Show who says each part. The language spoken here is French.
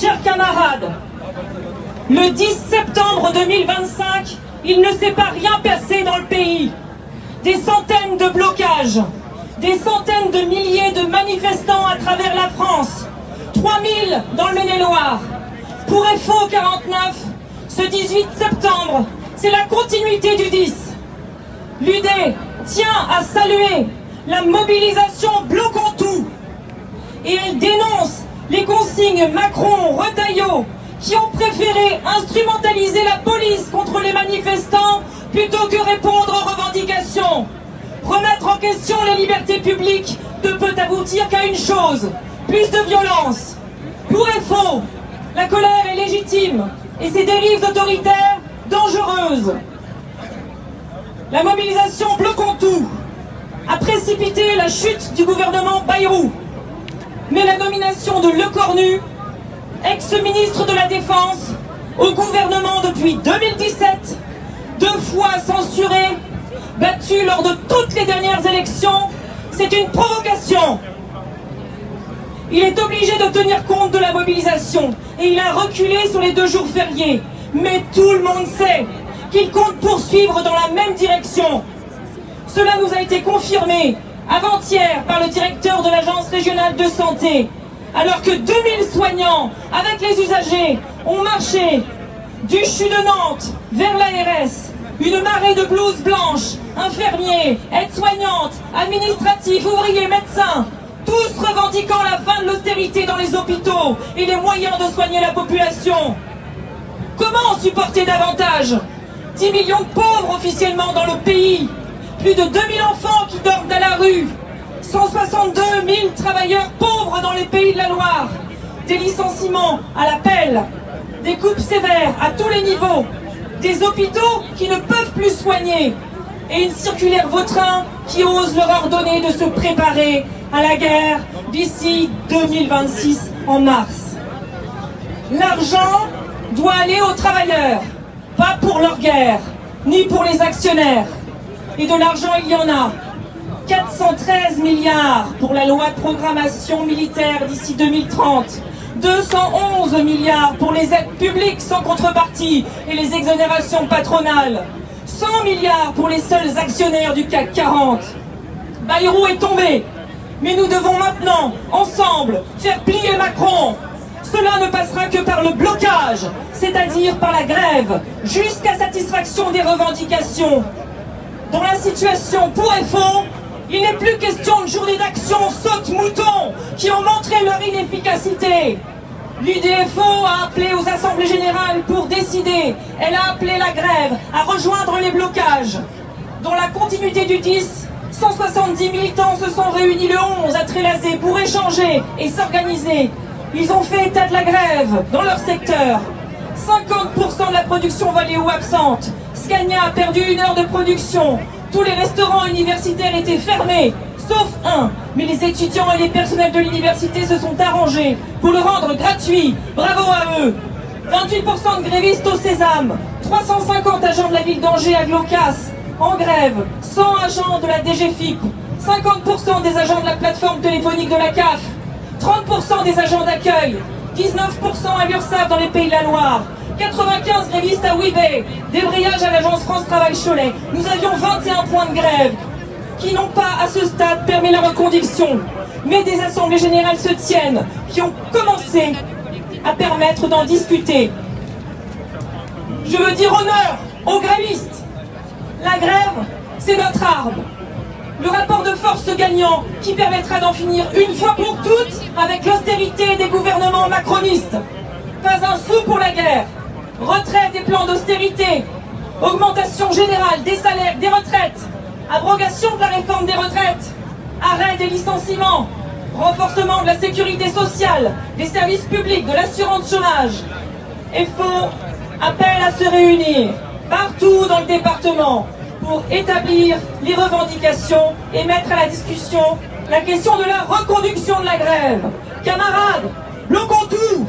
Speaker 1: Chers camarades, le 10 septembre 2025, il ne s'est pas rien passé dans le pays. Des centaines de blocages, des centaines de milliers de manifestants à travers la France, 3000 dans le Maine-et-Loire. Pour FO 49, ce 18 septembre, c'est la continuité du 10. L'UD tient à saluer la mobilisation bloquant tout. Et elle dénonce les consignes Macron-Retailleau qui ont préféré instrumentaliser la police contre les manifestants plutôt que répondre aux revendications. Remettre en question les libertés publiques ne peut aboutir qu'à une chose, plus de violence. Pour FO, la colère est légitime et ses dérives autoritaires dangereuses. La mobilisation bloquant tout a précipité la chute du gouvernement Bayrou. Mais la nomination de Lecornu, ex-ministre de la Défense, au gouvernement depuis 2017, 2 fois censuré, battu lors de toutes les dernières élections, c'est une provocation. Il est obligé de tenir compte de la mobilisation et il a reculé sur les 2 jours fériés. Mais tout le monde sait qu'il compte poursuivre dans la même direction. Cela nous a été confirmé avant-hier par le directeur de l'Agence régionale de santé, alors que 2000 soignants, avec les usagers, ont marché du CHU de Nantes vers l'ARS. Une marée de blouses blanches, infirmiers, aides-soignantes, administratifs, ouvriers, médecins, tous revendiquant la fin de l'austérité dans les hôpitaux et les moyens de soigner la population. Comment supporter davantage 10 millions de pauvres officiellement dans le pays, plus de 2000 enfants qui dorment à la rue, 162 000 travailleurs pauvres dans les pays de la Loire, des licenciements à la pelle, des coupes sévères à tous les niveaux, des hôpitaux qui ne peuvent plus soigner et une circulaire Vautrin qui ose leur ordonner de se préparer à la guerre d'ici 2026 en mars. L'argent doit aller aux travailleurs, pas pour leur guerre, ni pour les actionnaires. Et de l'argent, il y en a. 413 milliards pour la loi de programmation militaire d'ici 2030. 211 milliards pour les aides publiques sans contrepartie et les exonérations patronales. 100 milliards pour les seuls actionnaires du CAC 40. Bayrou est tombé. Mais nous devons maintenant, ensemble, faire plier Macron. Cela ne passera que par le blocage, c'est-à-dire par la grève, jusqu'à satisfaction des revendications. Dans la situation pour FO, il n'est plus question de journées d'action saute-mouton qui ont montré leur inefficacité. L'UDFO a appelé aux assemblées générales pour décider. Elle a appelé la grève à rejoindre les blocages. Dans la continuité du 10, 170 militants se sont réunis le 11 à Trélazé pour échanger et s'organiser. Ils ont fait état de la grève dans leur secteur. 50% de la production valée ou absente. Scania a perdu 1 heure de production. Tous les restaurants universitaires étaient fermés, sauf un. Mais les étudiants et les personnels de l'université se sont arrangés pour le rendre gratuit. Bravo à eux. 28% de grévistes au Sésame. 350 agents de la ville d'Angers à Glaucas en grève. 100 agents de la DGFIP. 50% des agents de la plateforme téléphonique de la CAF. 30% des agents d'accueil. 19% à l'URSSAF dans les Pays de la Loire. 95 grévistes à Ouibet, débrayage à l'agence France Travail Cholet. Nous avions 21 points de grève qui n'ont pas à ce stade permis la reconduction. Mais des assemblées générales se tiennent, qui ont commencé à permettre d'en discuter. Je veux dire honneur aux grévistes. La grève, c'est notre arme. Le rapport de force gagnant qui permettra d'en finir une fois pour toutes avec l'austérité des gouvernements macronistes. Pas un sou pour la guerre. Retrait des plans d'austérité, augmentation générale des salaires, des retraites, abrogation de la réforme des retraites, arrêt des licenciements, renforcement de la sécurité sociale, des services publics, de l'assurance chômage. FO appelle à se réunir partout dans le département pour établir les revendications et mettre à la discussion la question de la reconduction de la grève. Camarades, bloquons tout!